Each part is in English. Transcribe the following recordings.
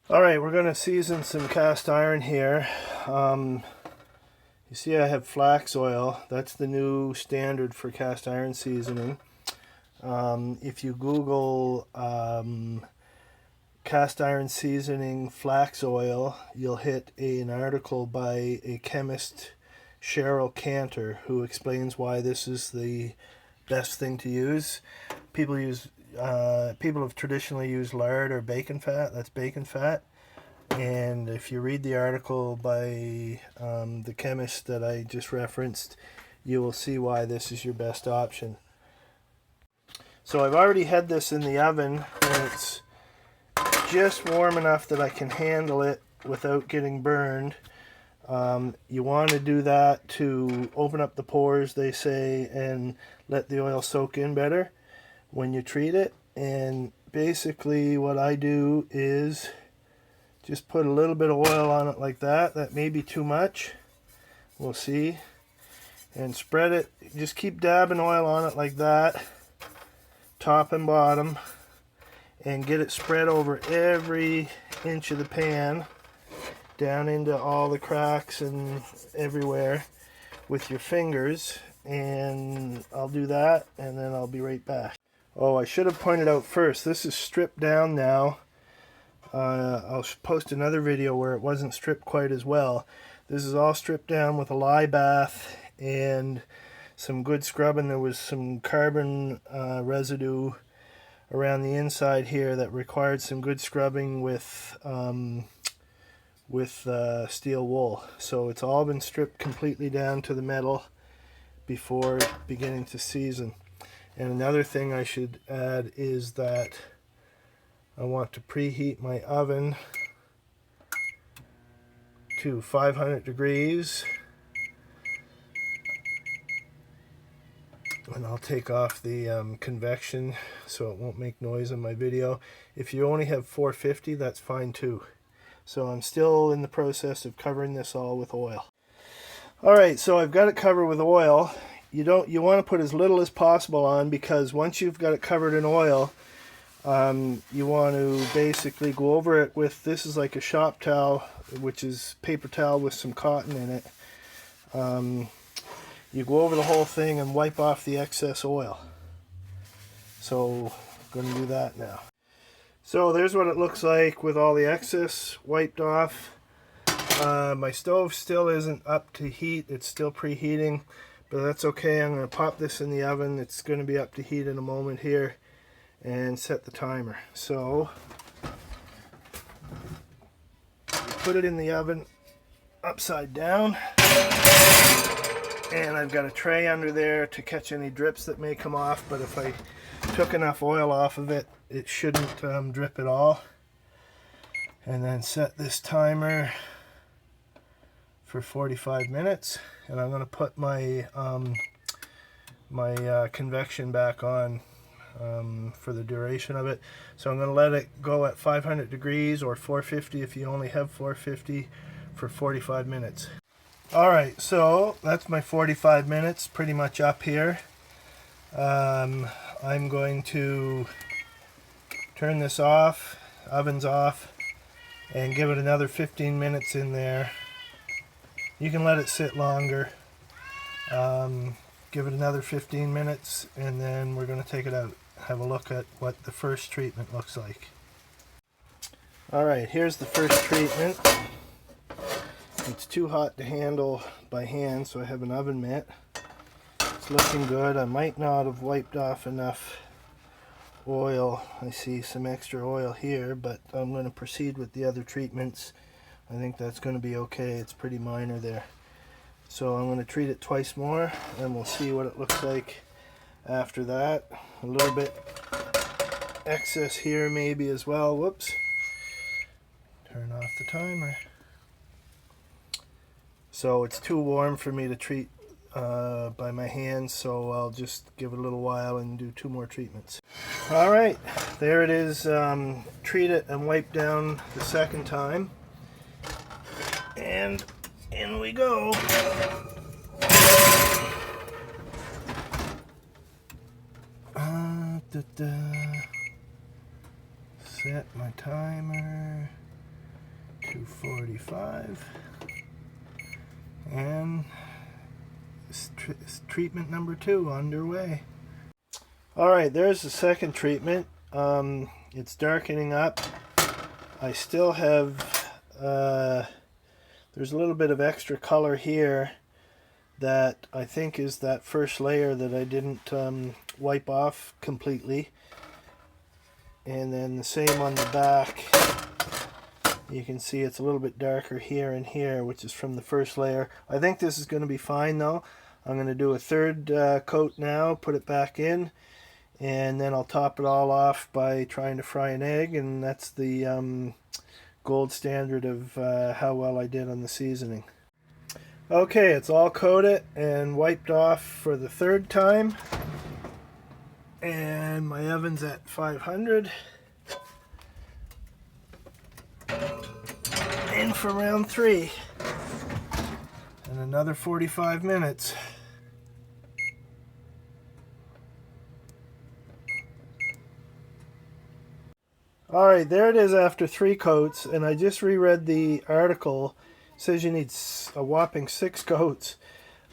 Alright, we're going to season some cast iron here. You see I have flax oil. That's the new standard for cast iron seasoning. If you Google cast iron seasoning flax oil, you'll hit an article by a chemist, Sheryl Canter, who explains why this is the best thing to use. People have traditionally used lard or bacon fat. That's bacon fat. And if you read the article by the chemist that I just referenced, you will see why this is your best option. So I've already had this in the oven, and it's just warm enough that I can handle it without getting burned. You want to do that to open up the pores, they say, and let the oil soak in better when you treat it. And basically what I do is just put a little bit of oil on it like that. That may be too much. We'll see. And spread it. Just keep dabbing oil on it like that, top and bottom, and get it spread over every inch of the pan, down into all the cracks and everywhere with your fingers. And I'll do that, and then I'll be right back. Oh, I should have pointed out first, this is stripped down now. I'll post another video where it wasn't stripped quite as well. This is all stripped down with a lye bath and some good scrubbing. There was some carbon residue around the inside here that required some good scrubbing with steel wool. So it's all been stripped completely down to the metal before beginning to season. And another thing I should add is that I want to preheat my oven to 500 degrees. And I'll take off the convection so it won't make noise in my video. If you only have 450, that's fine too. So I'm still in the process of covering this all with oil. Alright, so I've got it covered with oil. You want to put as little as possible on, because once you've got it covered in oil, you want to basically go over it with, this is like a shop towel, which is paper towel with some cotton in it. You go over the whole thing and wipe off the excess oil. So I'm going to do that now. So there's what it looks like with all the excess wiped off. My stove still isn't up to heat. It's still preheating, but that's okay. I'm going to pop this in the oven. It's going to be up to heat in a moment here, and set the timer. So put it in the oven upside down, and I've got a tray under there to catch any drips that may come off, but if I took enough oil off of it, it shouldn't drip at all. And then set this timer for 45 minutes, and I'm going to put my convection back on for the duration of it. So I'm going to let it go at 500 degrees or 450 if you only have 450 for 45 minutes. Alright, so that's my 45 minutes pretty much up here. I'm going to turn this off, oven's off, and give it another 15 minutes in there. You can let it sit longer. Give it another 15 minutes, and then we're going to take it out. Have a look at what the first treatment looks like. Alright, here's the first treatment. It's too hot to handle by hand, so I have an oven mitt. It's looking good. I might not have wiped off enough oil. I see some extra oil here, but I'm going to proceed with the other treatments. I think that's going to be okay. It's pretty minor there. So I'm going to treat it twice more, and we'll see what it looks like after that. A little bit excess here maybe as well. Whoops. Turn off the timer. So it's too warm for me to treat by my hands, so I'll just give it a little while and do 2 more treatments. Alright, there it is. Treat it and wipe down the second time. And in we go. Set my timer. 45. And treatment number 2 underway. Alright, there's the second treatment. It's darkening up. I still have, there's a little bit of extra color here that I think is that first layer that I didn't wipe off completely. And then the same on the back. You can see it's a little bit darker here and here, which is from the first layer. I think this is going to be fine though. I'm going to do a third coat now, put it back in, and then I'll top it all off by trying to fry an egg, and that's the gold standard of how well I did on the seasoning. Okay, it's all coated and wiped off for the third time, and my oven's at 500. In for round 3, and another 45 minutes. Alright, there it is after 3 coats, and I just reread the article. It says you need a whopping 6 coats.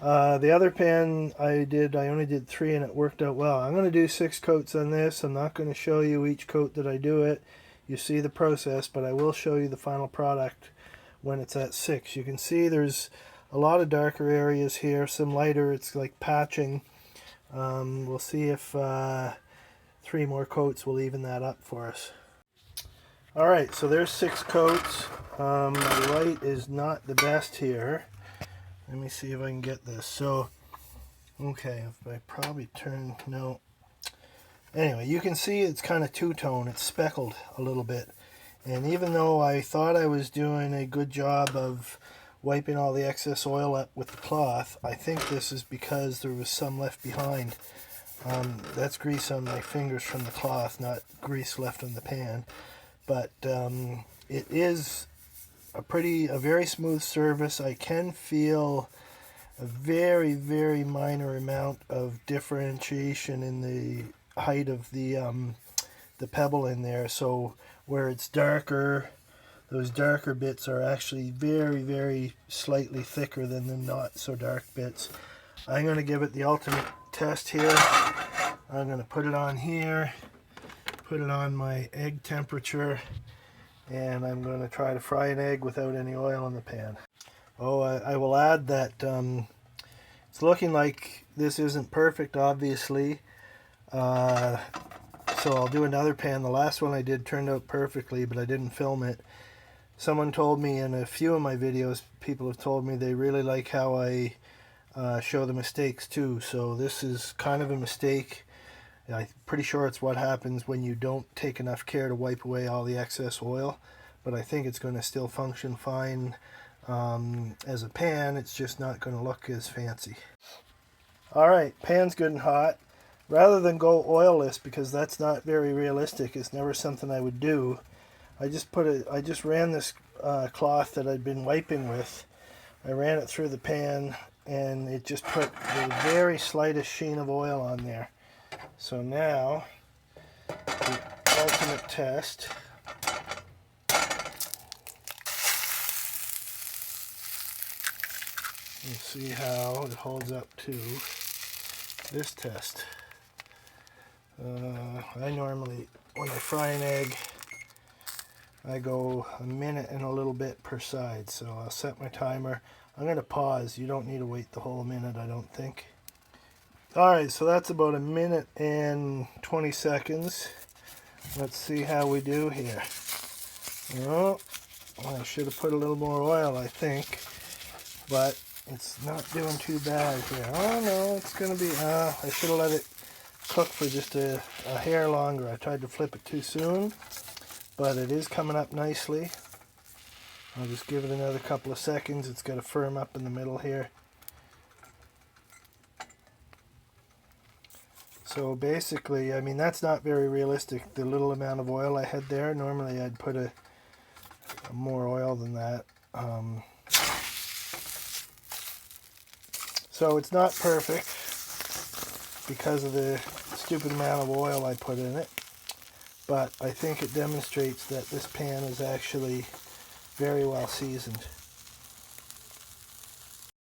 The other pan I only did 3 and it worked out well. I'm going to do 6 coats on this. I'm not going to show you each coat that I do it. You see the process, but I will show you the final product when it's at 6. You can see there's a lot of darker areas here, some lighter. It's like patching. We'll see if 3 more coats will even that up for us. Alright, so there's 6 coats. My light is not the best here. Let me see if I can get this. So, okay, if I probably turn, no. Anyway, you can see it's kind of two-tone. It's speckled a little bit. And even though I thought I was doing a good job of wiping all the excess oil up with the cloth, I think this is because there was some left behind. That's grease on my fingers from the cloth, not grease left on the pan. But it is a very smooth surface. I can feel a very, very minor amount of differentiation in the height of the pebble in there. So where it's darker, those darker bits are actually very, very slightly thicker than the not so dark bits. I'm going to give it the ultimate test here. I'm going to put it on here, put it on my egg temperature, and I'm going to try to fry an egg without any oil in the pan. Oh, I will add that it's looking like this isn't perfect, obviously. So I'll do another pan. The last one I did turned out perfectly, but I didn't film it. Someone told me in a few of my videos, people have told me they really like how I show the mistakes too. So this is kind of a mistake. I'm pretty sure it's what happens when you don't take enough care to wipe away all the excess oil. But I think it's going to still function fine as a pan. It's just not going to look as fancy. Alright, pan's good and hot. Rather than go oilless, because that's not very realistic, it's never something I would do, I just ran this cloth that I'd been wiping with. I ran it through the pan, and it just put the very slightest sheen of oil on there. So now, the ultimate test. You see how it holds up to this test. I normally, when I fry an egg, I go a minute and a little bit per side. So I'll set my timer. I'm going to pause. You don't need to wait the whole minute, I don't think. Alright, so that's about a minute and 20 seconds. Let's see how we do here. Oh, I should have put a little more oil, I think. But it's not doing too bad here. Oh no, it's going to be, I should have let it cook for just a hair longer. I tried to flip it too soon, but it is coming up nicely. I'll just give it another couple of seconds. It's got to firm up in the middle here. So basically, I mean, that's not very realistic, the little amount of oil I had there. Normally I'd put a more oil than that. So it's not perfect because of the stupid amount of oil I put in it, but I think it demonstrates that this pan is actually very well seasoned.